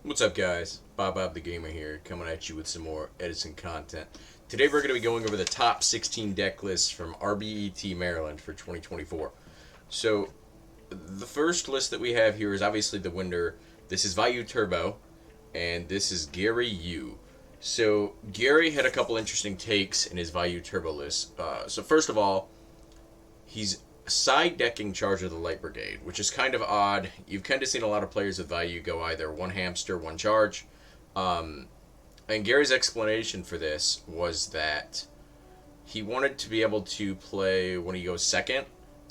What's up, guys? Bob the Gamer here, coming at you with some more Edison content. Today we're going to be going over the top 16 deck lists from RBET Maryland for 2024. So, the first list that we have here is obviously the winner. This is Vayu Turbo, and this is Gary Yu. So, Gary had a couple interesting takes in his Vayu Turbo list. So first of all, he's side decking Charge of the Light Brigade, which is kind of odd. You've kind of seen a lot of players with Vayu go either one hamster, one charge. And Gary's explanation for this was that he wanted to be able to play, when he goes second,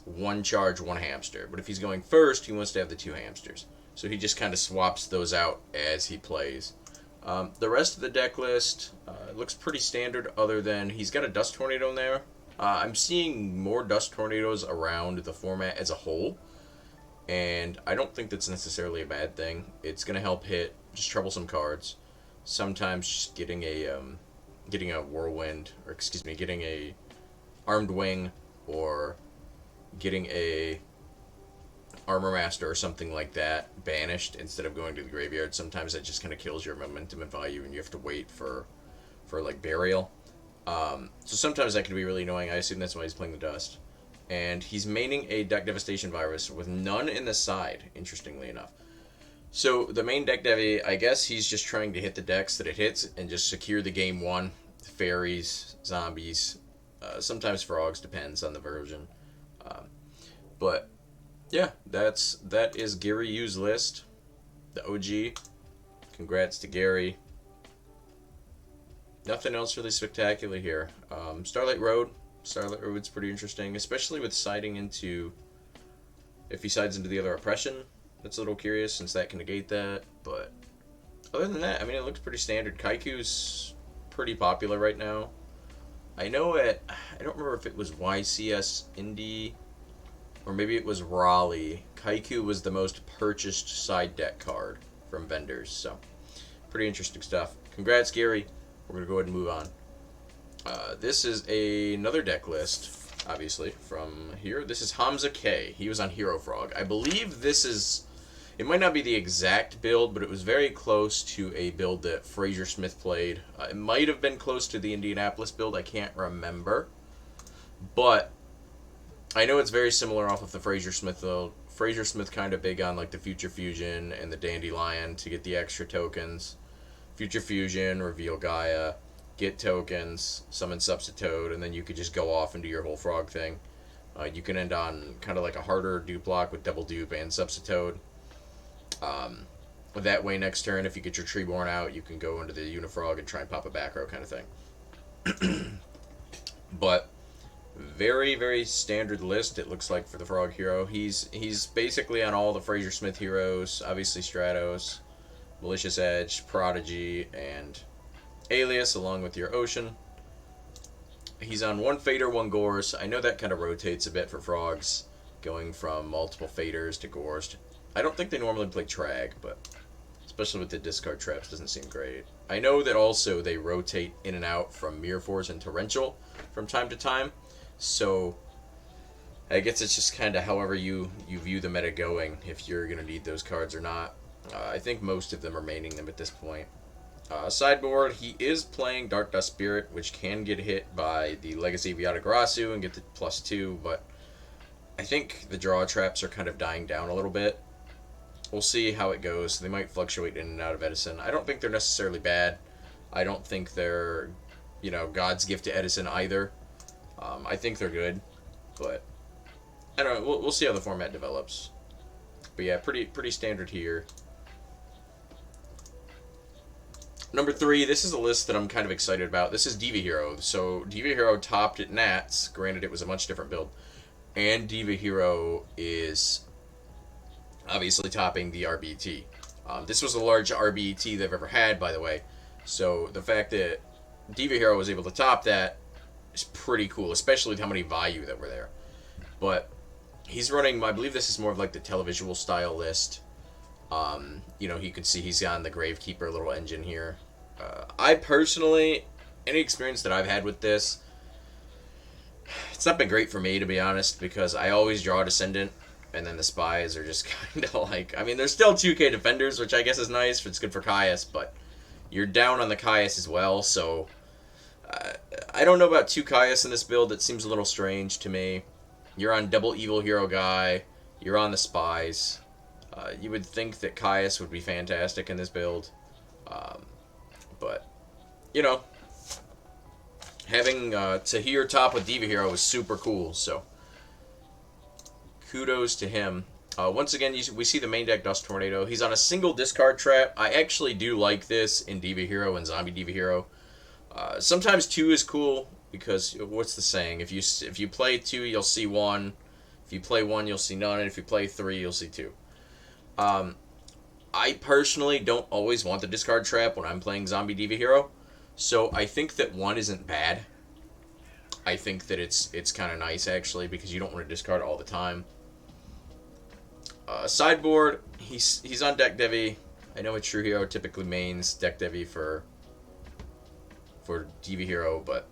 one charge, one hamster. But if he's going first, he wants to have the two hamsters. So he just kind of swaps those out as he plays. The rest of the deck list looks pretty standard, other than he's got a Dust Tornado in there. I'm seeing more Dust Tornadoes around the format as a whole, and I don't think that's necessarily a bad thing. It's going to help hit just troublesome cards. Sometimes just getting a Whirlwind, or excuse me, getting a Armed Wing, or getting a Armor Master or something like that banished instead of going to the graveyard. Sometimes that just kind of kills your momentum and value, and you have to wait for like burial. So sometimes that can be really annoying. I assume that's why he's playing the Dust. And he's maining a Deck Devastation Virus with none in the side, interestingly enough. So the main deck devi, I guess he's just trying to hit the decks that it hits and just secure the game one. Fairies, zombies, sometimes frogs, depends on the version. But yeah, that is Gary Yu's list, the OG. Congrats to Gary. Nothing else really spectacular here. Starlight Road's pretty interesting, especially with siding into, if he sides into the other oppression. That's a little curious since that can negate that. But other than that, I mean, it looks pretty standard. Kaiku's pretty popular right now. I don't remember if it was YCS Indy or maybe it was Raleigh. Kaiku was the most purchased side deck card from vendors. So pretty interesting stuff. Congrats, Gary. We're going to go ahead and move on. This is another deck list, obviously, from here. This is Hamza K. He was on Hero Frog. I believe this is... It might not be the exact build, but it was very close to a build that Fraser Smith played. It might have been close to the Indianapolis build. I can't remember. But I know it's very similar off of the Fraser Smith, though. Fraser Smith kind of big on like the Future Fusion and the Dandelion to get the extra tokens. Future Fusion, reveal Gaia, get tokens, summon Substitute, and then you could just go off and do your whole frog thing. You can end on kind of like a harder dupe block with double dupe and Substitute. That way, next turn, if you get your Treeborn out, you can go into the Unifrog and try and pop a back row kind of thing. But very, very standard list, it looks like, for the Frog Hero. He's basically on all the Fraser Smith heroes, obviously Stratos, Malicious Edge, Prodigy, and Alias, along with your Ocean. He's on one Fader, one Gorse. I know that kind of rotates a bit for Frogs, going from multiple Faders to Gorse. I don't think they normally play Trag, but especially with the discard traps, doesn't seem great. I know that also they rotate in and out from Mirror Force and Torrential from time to time, so I guess it's just kind of however you view the meta going, if you're going to need those cards or not. I think most of them are maining them at this point. Sideboard, he is playing Dark Dust Spirit, which can get hit by the Legacy of Yatagarasu and get the +2, but I think the draw traps are kind of dying down a little bit. We'll see how it goes. They might fluctuate in and out of Edison. I don't think they're necessarily bad. I don't think they're, God's gift to Edison either. I think they're good, but I don't know. We'll see how the format develops. But yeah, pretty standard here. Number 3, this is a list that I'm kind of excited about. This is Diva Hero. So Diva Hero topped at Nats. Granted, it was a much different build. And Diva Hero is obviously topping the RBT. This was the largest RBT they've ever had, by the way. So the fact that Diva Hero was able to top that is pretty cool, especially with how many Vayu that were there. But he's running, I believe this is more of like the televisual style list. You can see he's on the Gravekeeper little engine here. I personally, any experience that I've had with this, it's not been great for me, to be honest, because I always draw Descendant. And then the spies are just kind of like, I mean, they're still 2K defenders, which I guess is nice. It's good for Caius, but you're down on the Caius as well, so I don't know about 2 Caius in this build. That seems a little strange to me. You're on double evil hero guy. You're on the spies. You would think that Caius would be fantastic in this build. But, you know, having Tahir top with Diva Hero is super cool, so kudos to him. Once again, we see the main deck Dust Tornado. He's on a single discard trap. I actually do like this in Diva Hero and Zombie Diva Hero. Sometimes 2 is cool, because what's the saying? If you play 2, you'll see 1. If you play 1, you'll see none. And if you play 3, you'll see 2. I personally don't always want the discard trap when I'm playing Zombie Diva Hero, so I think that 1 isn't bad. I think that it's kind of nice, actually, because you don't want to discard all the time. Sideboard, he's on Deck Devi. I know a True Hero typically mains Deck Devi for Diva Hero, but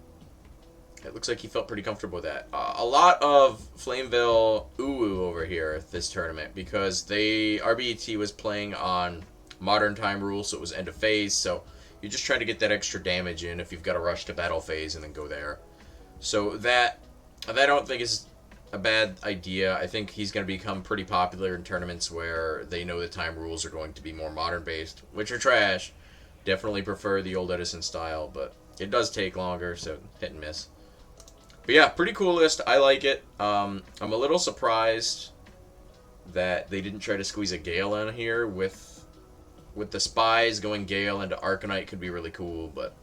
it looks like he felt pretty comfortable with that. A lot of Flameville ooh over here this tournament, because RBET was playing on Modern Time rules, so it was end of phase, so you're just trying to get that extra damage in if you've got to rush to battle phase and then go there. So that I don't think is a bad idea. I think he's going to become pretty popular in tournaments where they know the time rules are going to be more modern based, which are trash. Definitely prefer the old Edison style, but it does take longer, so hit and miss. But yeah, pretty cool list. I like it. I'm a little surprised that they didn't try to squeeze a Gale in here with the spies. Going Gale into Arcanite could be really cool, but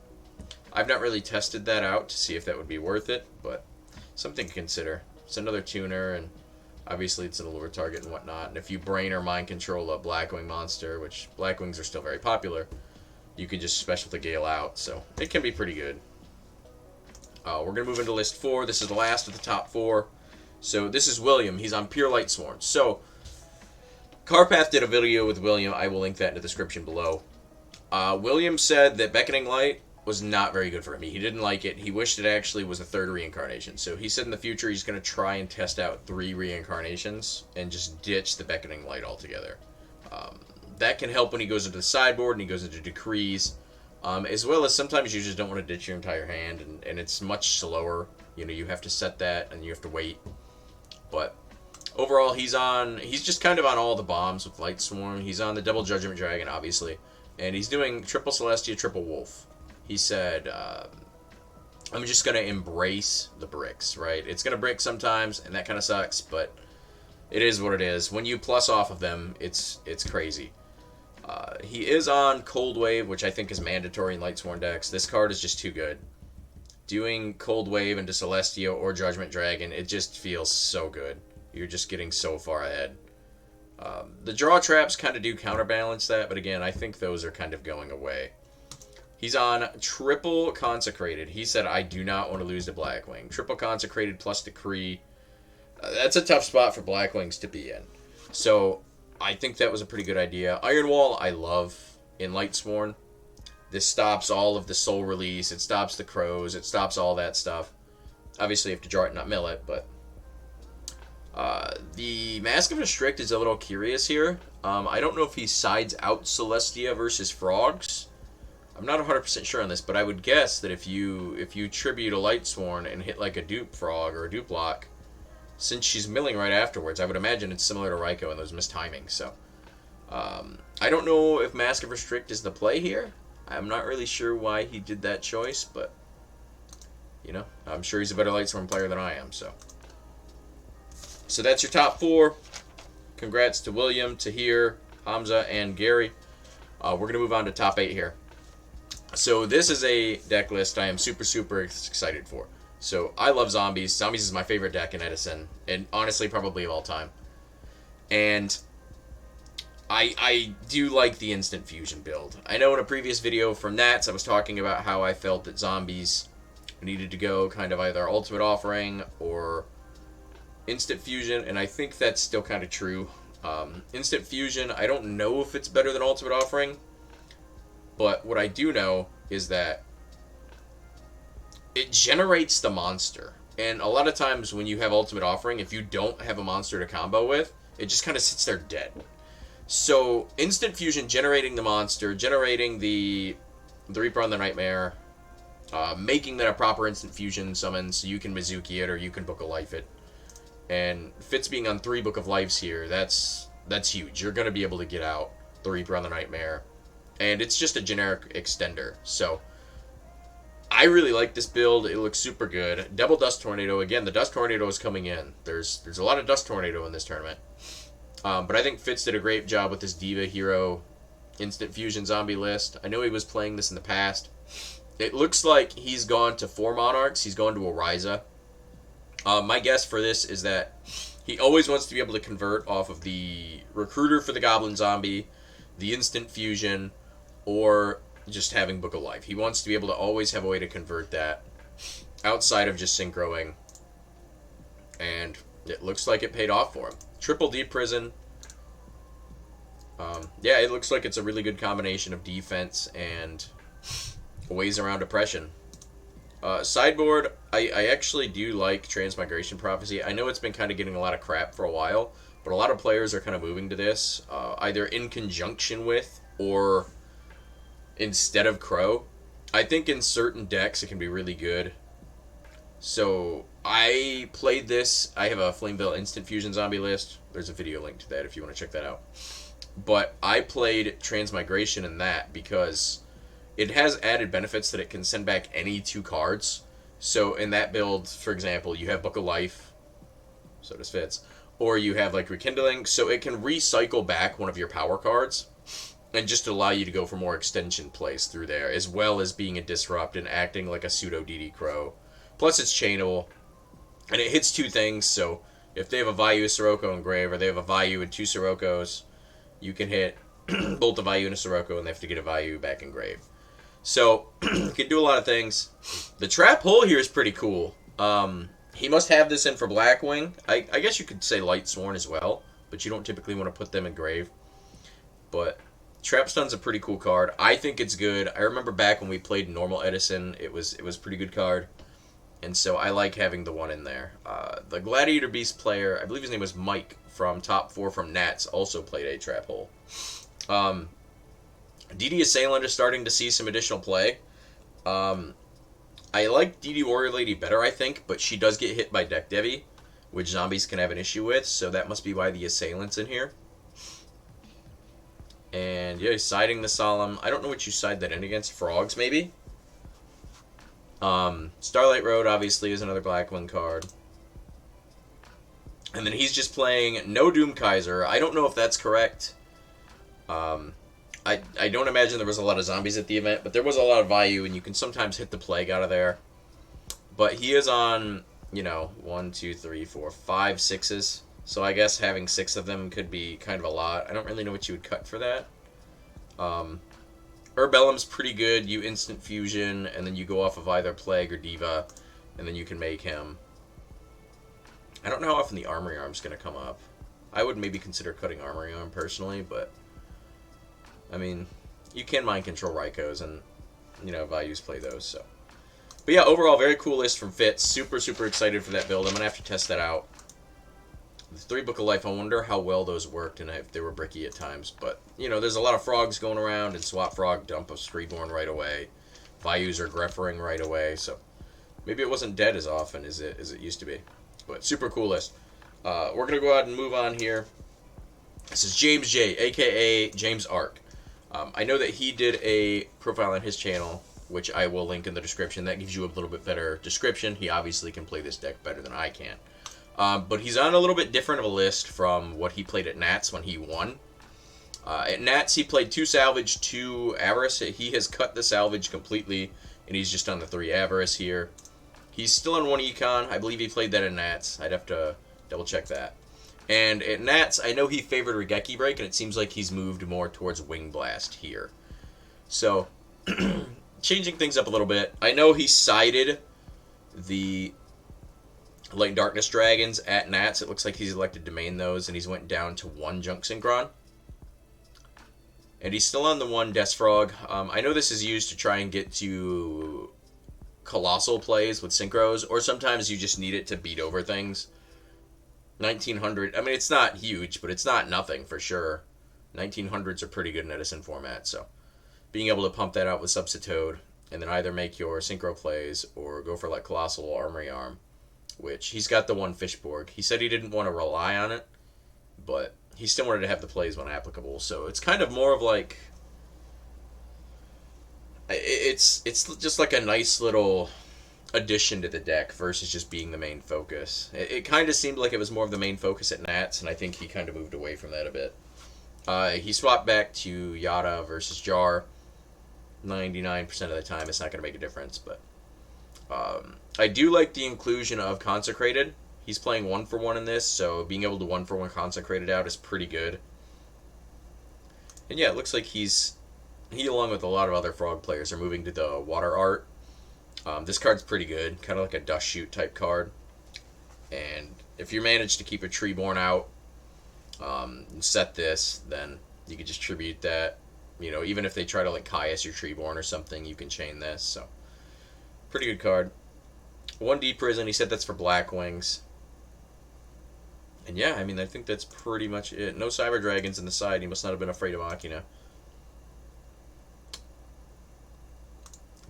I've not really tested that out to see if that would be worth it, but something to consider. It's another tuner, and obviously it's an allure target and whatnot. And if you brain or mind control a Blackwing monster, which Blackwings are still very popular, you can just special the Gale out, so it can be pretty good. We're going to move into list 4. This is the last of the top 4. So this is William. He's on pure Lightsworn. So Carpath did a video with William. I will link that in the description below. William said that Beckoning Light was not very good for him. He didn't like it. He wished it actually was a 3rd reincarnation. So he said in the future he's going to try and test out 3 reincarnations and just ditch the Beckoning Light altogether. That can help when he goes into the sideboard and he goes into decrees. As well as sometimes you just don't want to ditch your entire hand, and it's much slower. You know, you have to set that and you have to wait. But overall, he's just kind of on all the bombs with Lightsworn. He's on the Double Judgment Dragon, obviously, and he's doing triple Celestia, triple Wolf. He said, I'm just going to embrace the bricks, right? It's going to brick sometimes, and that kind of sucks, but it is what it is. When you plus off of them, it's crazy. He is on Cold Wave, which I think is mandatory in Lightsworn decks. This card is just too good. Doing Cold Wave into Celestia or Judgment Dragon, it just feels so good. You're just getting so far ahead. The draw traps kind of do counterbalance that, but again, I think those are kind of going away. He's on Triple Consecrated. He said, I do not want to lose to Blackwing. Triple Consecrated plus Decree. That's a tough spot for Blackwings to be in. So I think that was a pretty good idea. Iron Wall, I love in Lightsworn. This stops all of the soul release. It stops the crows. It stops all that stuff. Obviously, you have to draw it, not mill it, but the Mask of Restrict is a little curious here. I don't know if he sides out Celestia versus Frogs. I'm not 100% sure on this, but I would guess that if you tribute a Lightsworn and hit like a dupe Frog or a dupe lock, since she's milling right afterwards, I would imagine it's similar to Raikou and those mistimings. So I don't know if Mask of Restrict is the play here. I'm not really sure why he did that choice, but you know, I'm sure he's a better Lightsworn player than I am. So that's your top 4. Congrats to William, Tahir, Hamza, and Gary. We're going to move on to top 8 here. So this is a deck list I am super, super excited for. So I love Zombies. Zombies is my favorite deck in Edison, and honestly probably of all time. And I do like the Instant Fusion build. I know in a previous video from Nats I was talking about how I felt that Zombies needed to go kind of either Ultimate Offering or Instant Fusion, and I think that's still kind of true. Instant Fusion, I don't know if it's better than Ultimate Offering, but what I do know is that it generates the monster. And a lot of times when you have Ultimate Offering, if you don't have a monster to combo with, it just kind of sits there dead. So instant fusion, generating the monster, generating the Reaper on the Nightmare, making that a proper instant fusion summon so you can Mizuki it or you can Book of Life it. And Fitz being on 3 Book of Lives here, that's huge. You're going to be able to get out the Reaper on the Nightmare. And it's just a generic extender. So I really like this build. It looks super good. Double Dust Tornado. Again, the Dust Tornado is coming in. There's a lot of Dust Tornado in this tournament. But I think Fitz did a great job with this Diva Hero instant fusion zombie list. I know he was playing this in the past. It looks like he's gone to 4 Monarchs. He's gone to a Ryza. My guess for this is that he always wants to be able to convert off of the Recruiter for the Goblin Zombie, the instant fusion, or just having Book of Life. He wants to be able to always have a way to convert that outside of just synchroing. And it looks like it paid off for him. Triple D Prison. Yeah, it looks like it's a really good combination of defense and ways around oppression. Sideboard, I actually do like Transmigration Prophecy. I know it's been kind of getting a lot of crap for a while, but a lot of players are kind of moving to this, either in conjunction with or instead of Crow. I think in certain decks it can be really good. So I played this. I have a Flameville Instant Fusion Zombie list. There's a video link to that if you want to check that out. But I played Transmigration in that because it has added benefits that it can send back any 2 cards. So in that build, for example, you have Book of Life. So does Fitz. Or you have like Rekindling. So it can recycle back one of your power cards and just allow you to go for more extension plays through there, as well as being a disrupt and acting like a pseudo DD Crow. Plus it's chainable. And it hits 2 things, so if they have a Vayu, Sirocco, and Grave, or they have a Vayu and 2 Siroccos, you can hit both a Vayu and a Sirocco, and they have to get a Vayu back in Grave. So, you can do a lot of things. The Trap Hole here is pretty cool. He must have this in for Blackwing. I guess you could say Lightsworn as well, but you don't typically want to put them in Grave. But Trap Stun's a pretty cool card. I think it's good. I remember back when we played normal Edison, it was a pretty good card. And so I like having the one in there. The Gladiator Beast player, I believe his name was Mike from Top 4 from Nats, also played a Trap Hole. DD Assailant is starting to see some additional play. I like DD Warrior Lady better, I think, but she does get hit by Deck Devi, which zombies can have an issue with, so that must be why the Assailant's in here. And yeah, siding the Solemn. I don't know what you side that in against. Frogs, maybe? Starlight Road, obviously, is another Blackwing card. And then he's just playing no Doom Kaiser. I don't know if that's correct. I don't imagine there was a lot of zombies at the event, but there was a lot of Vayu, and you can sometimes hit the plague out of there. But he is on, 1, 2, 3, 4, 5 6s. So I guess having 6 of them could be kind of a lot. I don't really know what you would cut for that. Urbellum's pretty good. You instant fusion, and then you go off of either Plague or Diva, and then you can make him. I don't know how often the Armory Arm's going to come up. I would maybe consider cutting Armory Arm personally, but I mean, you can mind control Rykos, and Vayus play those. So, but yeah, overall, very cool list from Fitz. Super, super excited for that build. I'm gonna have to test that out. The 3 Book of Life, I wonder how well those worked and if they were bricky at times. But, there's a lot of frogs going around, and Swap Frog dump a Streetborn right away. Vayus are Greffering right away, so maybe it wasn't dead as often as it used to be. But super cool list. We're going to go ahead and move on here. This is James J, a.k.a. James Ark. I know that he did a profile on his channel, which I will link in the description. That gives you a little bit better description. He obviously can play this deck better than I can. But he's on a little bit different of a list from what he played at Nats when he won. At Nats, he played 2 Salvage, 2 Avarice. He has cut the Salvage completely, and he's just on the 3 Avarice here. He's still on 1 Econ. I believe he played that at Nats. I'd have to double check that. And at Nats, I know he favored Regeki Break, and it seems like he's moved more towards Wing Blast here. So, changing things up a little bit. I know he sided the Light and Darkness Dragons at Nats. It looks like he's elected to main those, and he's went down to 1 Junk Synchron. And he's still on the 1 Deathfrog. I know this is used to try and get to Colossal plays with Synchros, or sometimes you just need it to beat over things. 1900. I mean, it's not huge, but it's not nothing for sure. 1900s are pretty good in Edison format, so being able to pump that out with Substitute and then either make your synchro plays or go for like Colossal Armory Arm, which he's got the one Fishborg. He said he didn't want to rely on it, but he still wanted to have the plays when applicable. So it's kind of more of like it's just like a nice little addition to the deck versus just being the main focus. It kind of seemed like it was more of the main focus at Nats, and I think he kind of moved away from that a bit. He swapped back to Yada versus Jar. 99% of the time, it's not going to make a difference, but I do like the inclusion of Consecrated. He's playing 1-for-1 in this, so being able to 1-for-1 Consecrated out is pretty good. And yeah, it looks like he, along with a lot of other Frog players, are moving to the Water Art. This card's pretty good, kind of like a Dust Shoot type card. And if you manage to keep a Treeborn out and set this, then you could just tribute that. You know, even if they try to like Caius your Treeborn or something, you can chain this. So, pretty good card. 1D Prison, he said that's for Blackwings. And yeah, I mean, I think that's pretty much it. No Cyber Dragons in the side. He must not have been afraid of Machina.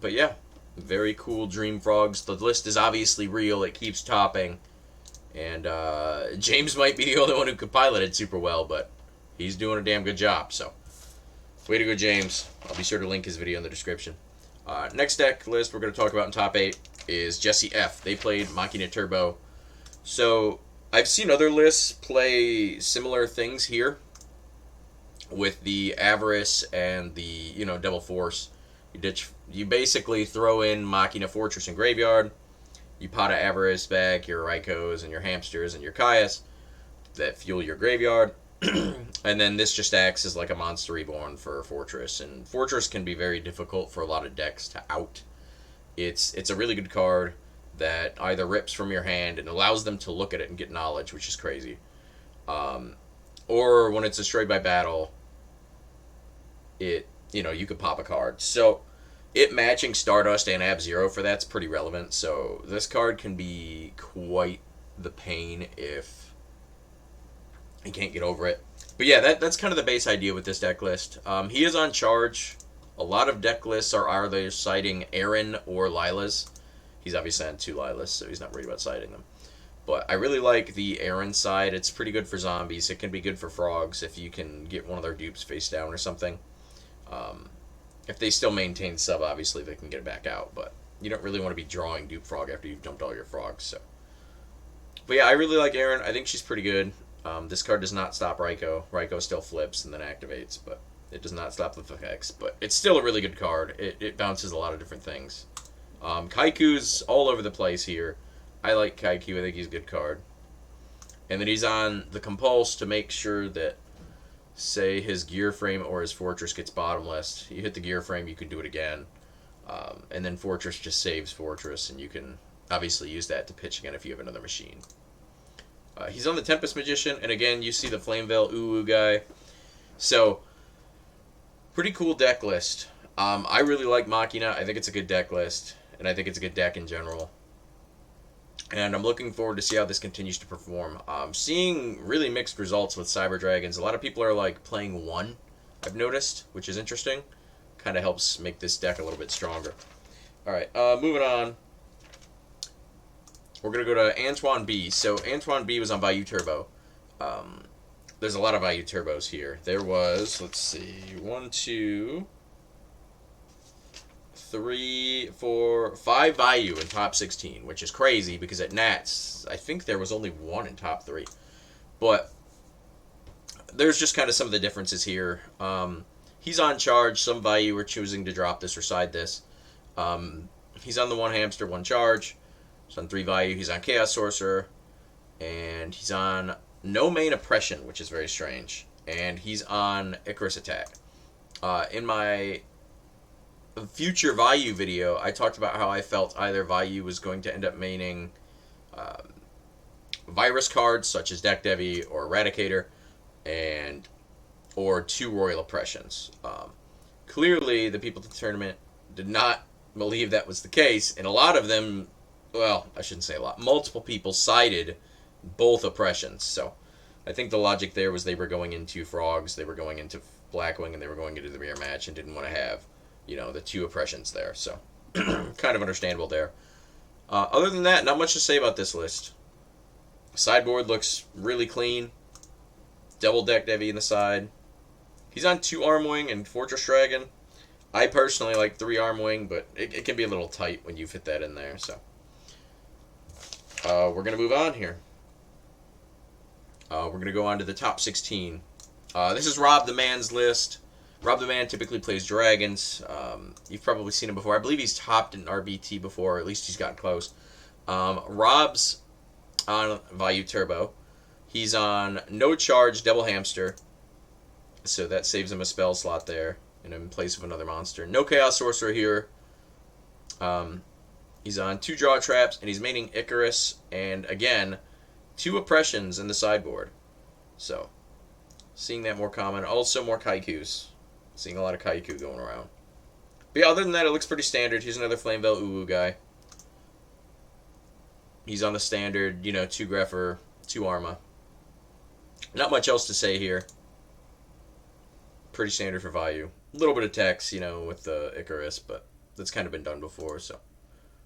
But yeah, very cool Dream Frogs. The list is obviously real. It keeps topping. And James might be the only one who could pilot it super well, but he's doing a damn good job. So, way to go, James. I'll be sure to link his video in the description. Next deck list we're going to talk about in top 8 is Jesse F. They played Machina Turbo. So, I've seen other lists play similar things here with the Avarice and the, you know, Devil Force. You basically throw in Machina Fortress and Graveyard. You pot a Avarice back, your Raikos and your Hamsters and your Caius that fuel your graveyard. And then this just acts as like a Monster Reborn for Fortress. And Fortress can be very difficult for a lot of decks to out. It's a really good card that either rips from your hand and allows them to look at it and get knowledge, which is crazy. Or when it's destroyed by battle, you could pop a card. So it matching Stardust and Ab-Zero for that's pretty relevant. So this card can be quite the pain if you can't get over it. But yeah, that's kind of the base idea with this deck list. He is on charge. A lot of deck lists are either citing Aaron or Lilas. He's obviously on 2 Lilas, so he's not worried about citing them. But I really like the Aaron side. It's pretty good for zombies. It can be good for frogs if you can get one of their dupes face down or something. If they still maintain sub, obviously they can get it back out. But you don't really want to be drawing dupe frog after you've dumped all your frogs. So, but yeah, I really like Aaron. I think she's pretty good. This card does not stop Raiko. Raiko still flips and then activates, but it does not stop the effects. But it's still a really good card. It bounces a lot of different things. Kaiku's all over the place here. I like Kaiku. I think he's a good card. And then he's on the Compulse to make sure that, say, his gear frame or his Fortress gets bottomless. You hit the gear frame, you can do it again. And then Fortress just saves Fortress, and you can obviously use that to pitch again if you have another machine. He's on the Tempest Magician, and again, you see the Flamevale Uwu guy. So, pretty cool deck list. I really like Machina. I think it's a good deck list, and I think it's a good deck in general. And I'm looking forward to see how this continues to perform. Seeing really mixed results with Cyber Dragons. A lot of people are like playing 1, I've noticed, which is interesting. Kind of helps make this deck a little bit stronger. Alright, moving on. We're going to go to Antoine B. So Antoine B was on Vayu Turbo. There's a lot of Vayu Turbos here. There was, let's see, 1, 2, 3, 4, 5 Vayu in top 16, which is crazy because at Nats, I think there was only 1 in top 3. But there's just kind of some of the differences here. He's on charge. Some Vayu are choosing to drop this or side this. He's on the 1 Hamster, 1 charge. He's on 3 Vayu. He's on Chaos Sorcerer. And he's on no main Oppression, which is very strange. And he's on Icarus Attack. In my future Vayu video, I talked about how I felt either Vayu was going to end up maining virus cards such as Deck Devi or Eradicator, or 2 Royal Oppressions. Clearly, the people at the tournament did not believe that was the case, and a lot of them, well, I shouldn't say a lot, multiple people sided both oppressions. So I think the logic there was they were going into frogs, they were going into Blackwing, and they were going into the mirror match and didn't want to have, the two oppressions there. So kind of understandable there. Other than that, not much to say about this list. Sideboard looks really clean. Double deck Devi in the side. He's on 2 Armwing and Fortress Dragon. I personally like 3 Armwing, but it can be a little tight when you fit that in there. So we're going to move on here. We're going to go on to the top 16. This is Rob the Man's list. Rob the Man typically plays Dragons. You've probably seen him before. I believe he's topped in RBT before, or at least he's gotten close. Rob's on Vayu Turbo. He's on No Charge Double Hamster, so that saves him a spell slot there in place of another monster. No Chaos Sorcerer here. He's on 2 Draw Traps, and he's maining Icarus, and again, 2 Oppressions in the sideboard. So, seeing that more common. Also more Kaikus. Seeing a lot of Kaiku going around. But yeah, other than that, it looks pretty standard. Here's another Flamevell Uwu guy. He's on the standard, 2 Grepher, 2 Arma. Not much else to say here. Pretty standard for Vayu. A little bit of text, with the Icarus, but that's kind of been done before, so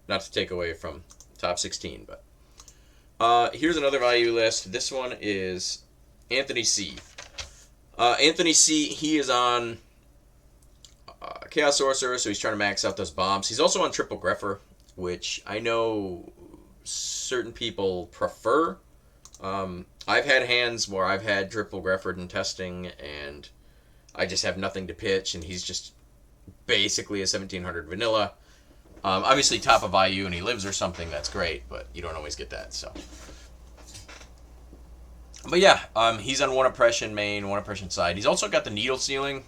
not to take away from top 16. But here's another Vayu list. This one is Antony C. Antony C, he is on Chaos Sorcerer, so he's trying to max out those bombs. He's also on Triple Grepher, which I know certain people prefer. I've had hands where I've had Triple Grepher in testing, and I just have nothing to pitch, and he's just basically a 1700 vanilla. Obviously, top of Vayu and he lives or something, that's great, but you don't always get that, so. But yeah, he's on 1 Oppression main, 1 Oppression side. He's also got the Needle Ceiling.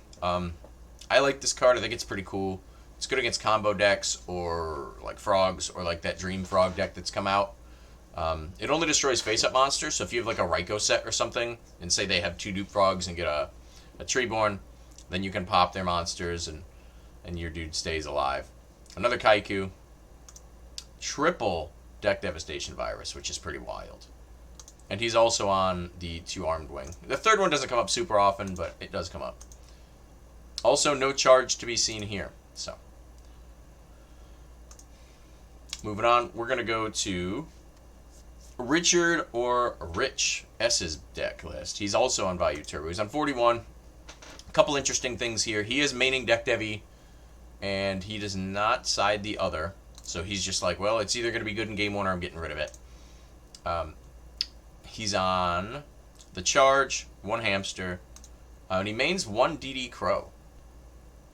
I like this card. I think it's pretty cool. It's good against combo decks or like frogs or like that Dream Frog deck that's come out. It only destroys face-up monsters, so if you have like a Raikou set or something, and say they have 2 Dupe Frogs and get a Treeborn, then you can pop their monsters and your dude stays alive. Another Kaiku. Triple Deck Devastation Virus, which is pretty wild. And he's also on the 2 Armed Wing. The third one doesn't come up super often, but it does come up. Also, no charge to be seen here. So, moving on, we're going to go to Richard or Rich S's deck list. He's also on Vayu Turbo. He's on 41. A couple interesting things here. He is maining Deck Devi, and he does not side the other. So he's just like, well, it's either going to be good in game 1 or I'm getting rid of it. He's on the Charge, 1 Hamster, and he mains 1 DD Crow,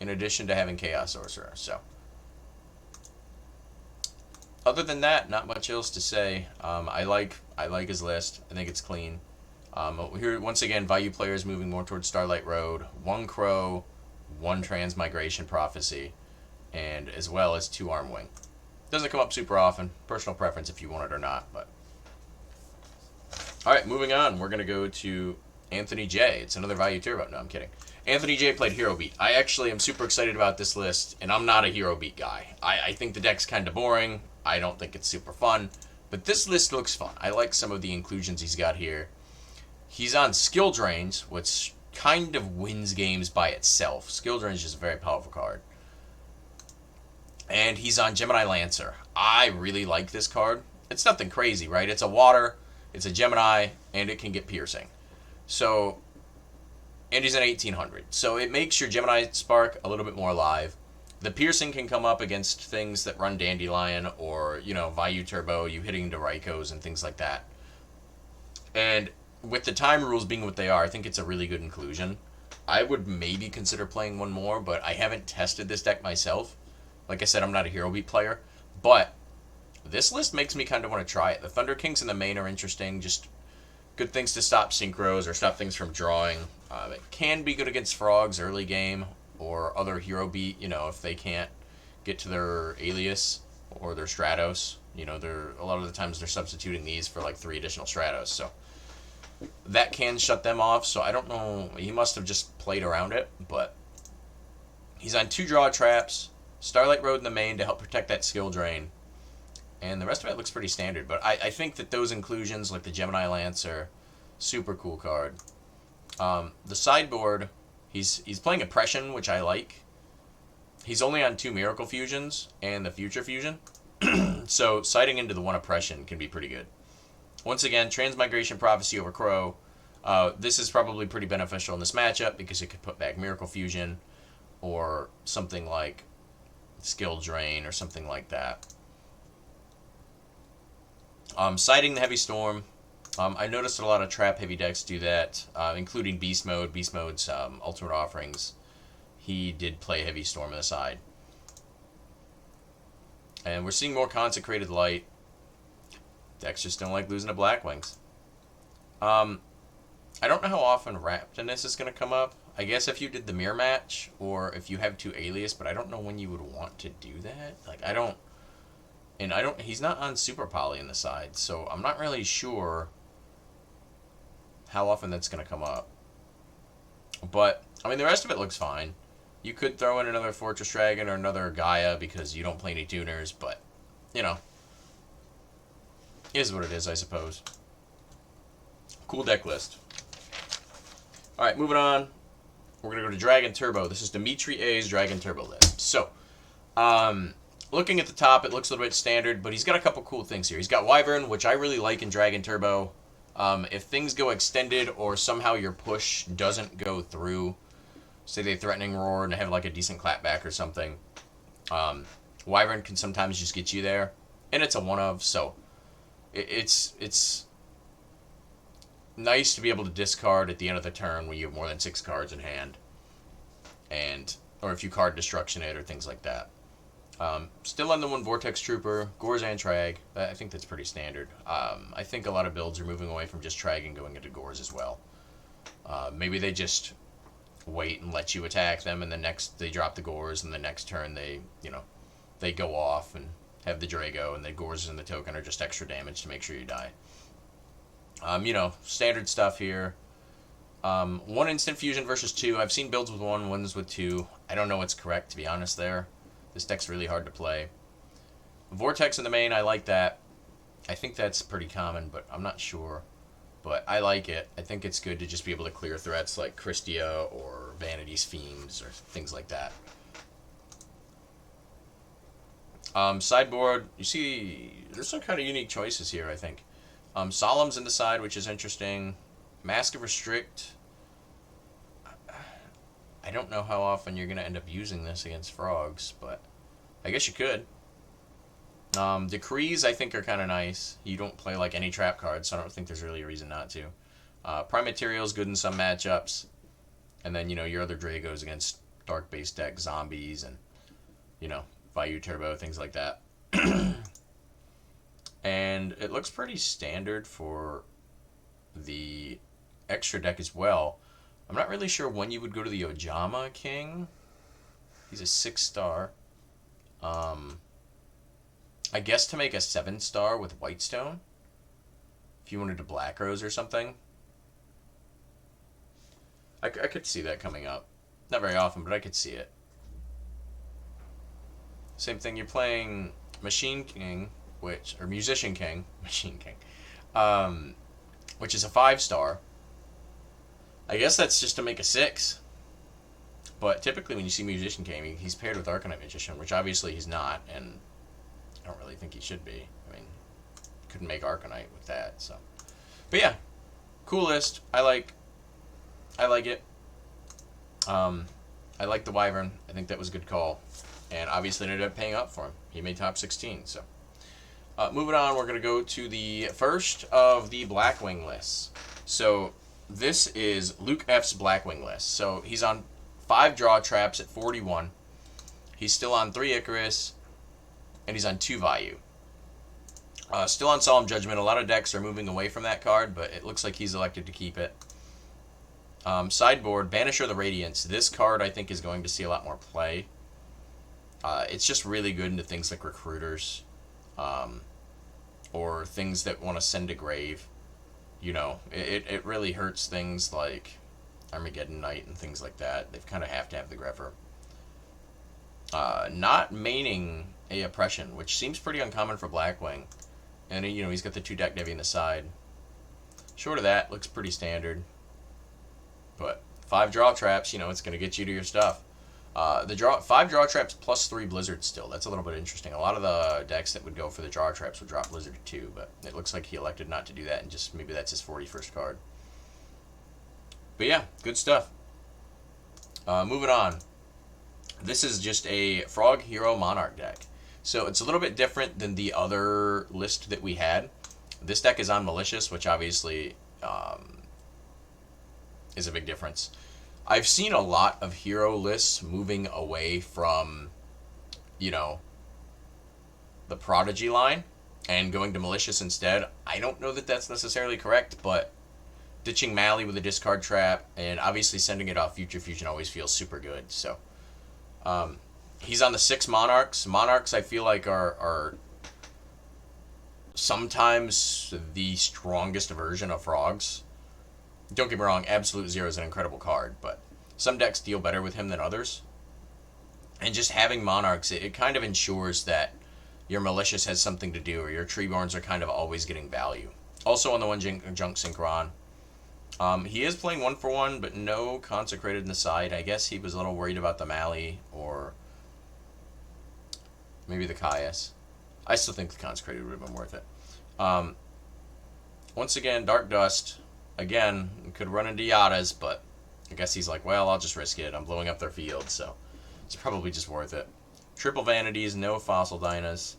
in addition to having Chaos Sorcerer. So, other than that, not much else to say. I like his list. I think it's clean. Here, once again, Vayu players moving more towards Starlight Road. 1 Crow, 1 Transmigration Prophecy, and as well as 2 Armwing. Doesn't come up super often. Personal preference if you want it or not. But all right, moving on. We're going to go to Antony J. It's another Vayu Turbo. No, I'm kidding. Antony J played Herob Beat. I actually am super excited about this list, and I'm not a Herob Beat guy. I think the deck's kind of boring. I don't think it's super fun. But this list looks fun. I like some of the inclusions he's got here. He's on Skill Drains, which kind of wins games by itself. Skill Drains is a very powerful card. And he's on Gemini Lancer. I really like this card. It's nothing crazy, right? It's a water, it's a Gemini, and it can get piercing. So, and he's an 1800. So it makes your Gemini Spark a little bit more alive. The piercing can come up against things that run Dandelion or, Vayu Turbo, you hitting into Raikous and things like that. And with the time rules being what they are, I think it's a really good inclusion. I would maybe consider playing one more, but I haven't tested this deck myself. Like I said, I'm not a Herob Beat player, but this list makes me kind of want to try it. The Thunder Kings in the main are interesting, just good things to stop synchros or stop things from drawing. It can be good against frogs early game or other Herob Beat, if they can't get to their Alias or their Stratos. A lot of the times they're substituting these for like 3 additional Stratos, so that can shut them off. So I don't know, he must have just played around it, but he's on 2 Draw Traps, Starlight Road in the main to help protect that skill drain, and the rest of it looks pretty standard. But I think that those inclusions, like the Gemini Lance, are super cool card. The sideboard, he's playing Oppression, which I like. He's only on 2 Miracle Fusions and the Future Fusion, so sighting into the 1 Oppression can be pretty good. Once again, Transmigration Prophecy over Crow. This is probably pretty beneficial in this matchup because it could put back Miracle Fusion or something like Skill Drain or something like that. Sighting the Heavy Storm. I noticed a lot of trap heavy decks do that, including Beast Mode. Beast Mode's Ultimate Offerings. He did play Heavy Storm on the side. And we're seeing more Consecrated Light. Decks just don't like losing to Blackwings. I don't know how often Wrapped in this is going to come up. I guess if you did the mirror match, or if you have 2 Alias, but I don't know when you would want to do that. Like, he's not on Super Poly in the side, so I'm not really sure how often that's going to come up. But, I mean, the rest of it looks fine. You could throw in another Fortress Dragon or another Gaia because you don't play any tuners, but, you know, is what it is, I suppose. Cool deck list. Alright, moving on. We're going to go to Dragon Turbo. This is Dimitri A's Dragon Turbo list. So, looking at the top, it looks a little bit standard, but he's got a couple cool things here. He's got Wyvern, which I really like in Dragon Turbo. If things go extended or somehow your push doesn't go through, say they Threatening Roar and have like a decent clapback or something, Wyvern can sometimes just get you there, and it's a one-of, so it's nice to be able to discard at the end of the turn when you have more than 6 cards in hand, or if you card Destruction it or things like that. Still on the 1 Vortex Trooper, Gorz and Trag. I think that's pretty standard. I think a lot of builds are moving away from just Trag and going into Gorz as well. Maybe they just wait and let you attack them, and the next they drop the Gorz, and the next turn they go off and have the Drago, and the Gorz and the token are just extra damage to make sure you die. Standard stuff here. 1 Instant Fusion versus 2. I've seen builds with 1, ones with 2. I don't know what's correct, to be honest there. This deck's really hard to play. Vortex in the main, I like that. I think that's pretty common, but I'm not sure. But I like it. I think it's good to just be able to clear threats like Christia or Vanity's Fiends or things like that. Sideboard, you see, there's some kind of unique choices here, I think. Solemn's in the side, which is interesting. Mask of Restrict. I don't know how often you're going to end up using this against Frogs, but I guess you could. Decrees, I think, are kind of nice. You don't play like any trap cards, so I don't think there's really a reason not to. Prime Material is good in some matchups. And then, your other Dragos against dark-based deck, zombies, and, Vayu Turbo, things like that. And it looks pretty standard for the extra deck as well. I'm not really sure when you would go to the Ojama King. He's a 6-star. I guess to make a 7-star with Whitestone. If you wanted to Black Rose or something. I could see that coming up. Not very often, but I could see it. Same thing, you're playing Musician King, which is a 5-star. I guess that's just to make a 6. But typically when you see Musician King, he's paired with Arcanite Magician, which obviously he's not, and I don't really think he should be. I mean, couldn't make Arcanite with that, so. But yeah, cool list. I like it. I like the Wyvern. I think that was a good call. And obviously it ended up paying up for him. He made top 16, so. Moving on, we're going to go to the first of the Blackwing lists. So this is Luke F's Blackwing list. So he's on 5 draw traps at 41. He's still on 3 Icarus, and he's on 2 Vayu. Still on Solemn Judgment. A lot of decks are moving away from that card, but it looks like he's elected to keep it. Sideboard, Banisher the Radiance. This card, I think, is going to see a lot more play. It's just really good into things like Recruiters, or things that want to send to grave. It really hurts things like Armageddon Knight and things like that. They kind of have to have the Grepher. Not maining a oppression, which seems pretty uncommon for Blackwing. And, you know, he's got the 2 deck Devi in the side. Short of that, looks pretty standard. But 5 draw traps, you know, it's going to get you to your stuff. 5 draw traps plus 3 blizzards still. That's a little bit interesting. A lot of the decks that would go for the draw traps would drop blizzard too, but it looks like he elected not to do that, and just maybe that's his 41st card. But yeah, good stuff. Moving on. This is just a Frog Hero Monarch deck. So it's a little bit different than the other list that we had. This deck is on Malicious, which obviously is a big difference. I've seen a lot of hero lists moving away from, you know, the Prodigy line and going to Malicious instead. I don't know that that's necessarily correct, but ditching Mally with a discard trap and obviously sending it off Future Fusion always feels super good. So he's on the 6 Monarchs. Monarchs I feel like are sometimes the strongest version of Frogs. Don't get me wrong, Absolute Zero is an incredible card, but some decks deal better with him than others. And just having Monarchs, it kind of ensures that your Malicious has something to do, or your Treeborns are kind of always getting value. Also on the 1 Junk Synchron. He is playing 1-for-1, but no Consecrated in the side. I guess he was a little worried about the Mally, or maybe the Caius. I still think the Consecrated would have been worth it. Once again, Dark Dust. Again, could run into Yadas, but I guess he's like, well, I'll just risk it. I'm blowing up their field, so it's probably just worth it. Triple Vanities, no Fossil Dynas.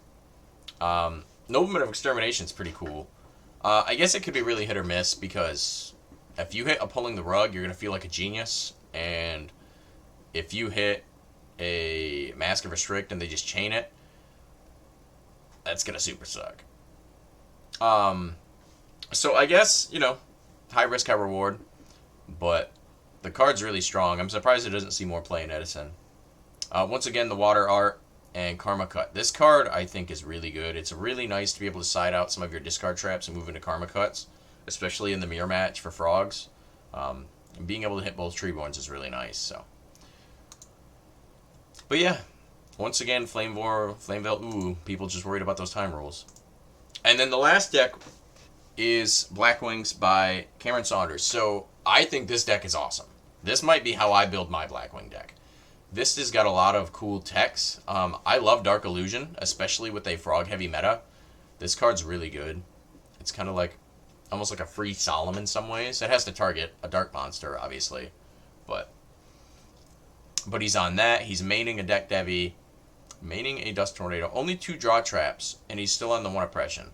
Nobleman of Extermination is pretty cool. I guess it could be really hit or miss, because if you hit a Pulling the Rug, you're going to feel like a genius, and if you hit a Mask of Restrict and they just chain it, that's going to super suck. So I guess, you know, high risk, high reward, but the card's really strong. I'm surprised it doesn't see more play in Edison. Once again, the Water Art and Karma Cut. This card, I think, is really good. It's really nice to be able to side out some of your discard traps and move into Karma Cuts, especially in the mirror match for Frogs. Being able to hit both Treeborns is really nice. So, but yeah, once again, Flamevelt, ooh, people just worried about those time rules. And then the last deck is Blackwings by Cameron Saunders. So I think this deck is awesome. This might be how I build my Blackwing deck. This has got a lot of cool techs. I love Dark Illusion, especially with a frog heavy meta. This card's really good. It's kind of like, almost like a free Solemn in some ways. It has to target a dark monster, obviously. But he's on that. He's maining a Deck Devi, maining a Dust Tornado. Only 2 draw traps, and he's still on the 1 Oppression.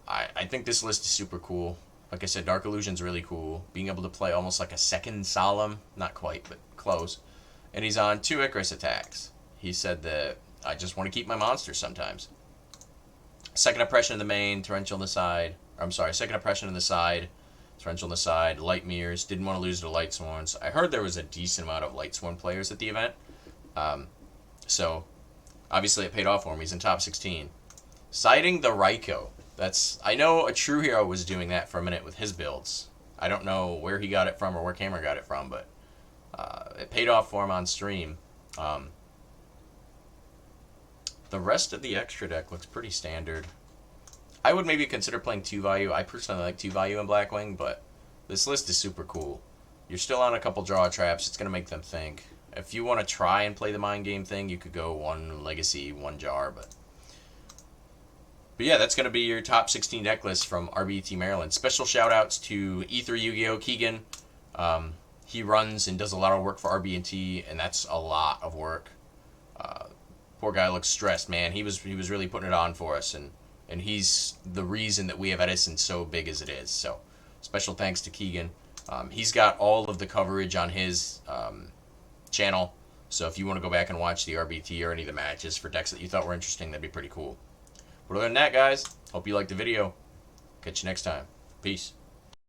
I think this list is super cool. Like I said, Dark Illusion's really cool. Being able to play almost like a second Solemn. Not quite, but close. And he's on 2 Icarus attacks. He said that I just want to keep my monsters sometimes. Second Oppression in the main, Torrential in the side. Second Oppression in the side, Torrential in the side, Light Mirrors. Didn't want to lose to Lightsworns. I heard there was a decent amount of Lightsworn players at the event. So, obviously it paid off for him. He's in top 16. Siding the Raikou. I know a True Hero was doing that for a minute with his builds. I don't know where he got it from or where Cameron got it from, but it paid off for him on stream. The rest of the extra deck looks pretty standard. I would maybe consider playing 2 Vayu. I personally like 2 Vayu in Blackwing, but this list is super cool. You're still on a couple draw traps. It's going to make them think. If you want to try and play the mind game thing, you could go 1 Legacy, 1 Jar, but yeah, that's going to be your top 16 deck list from RBET Maryland. Special shout-outs to Ether Yugioh Keegan. He runs and does a lot of work for RBET, and that's a lot of work. Poor guy looks stressed, man. He was really putting it on for us, and he's the reason that we have Edison so big as it is. So special thanks to Keegan. He's got all of the coverage on his channel, so if you want to go back and watch the RBT or any of the matches for decks that you thought were interesting, that'd be pretty cool. But other than that, guys, hope you liked the video. Catch you next time. Peace.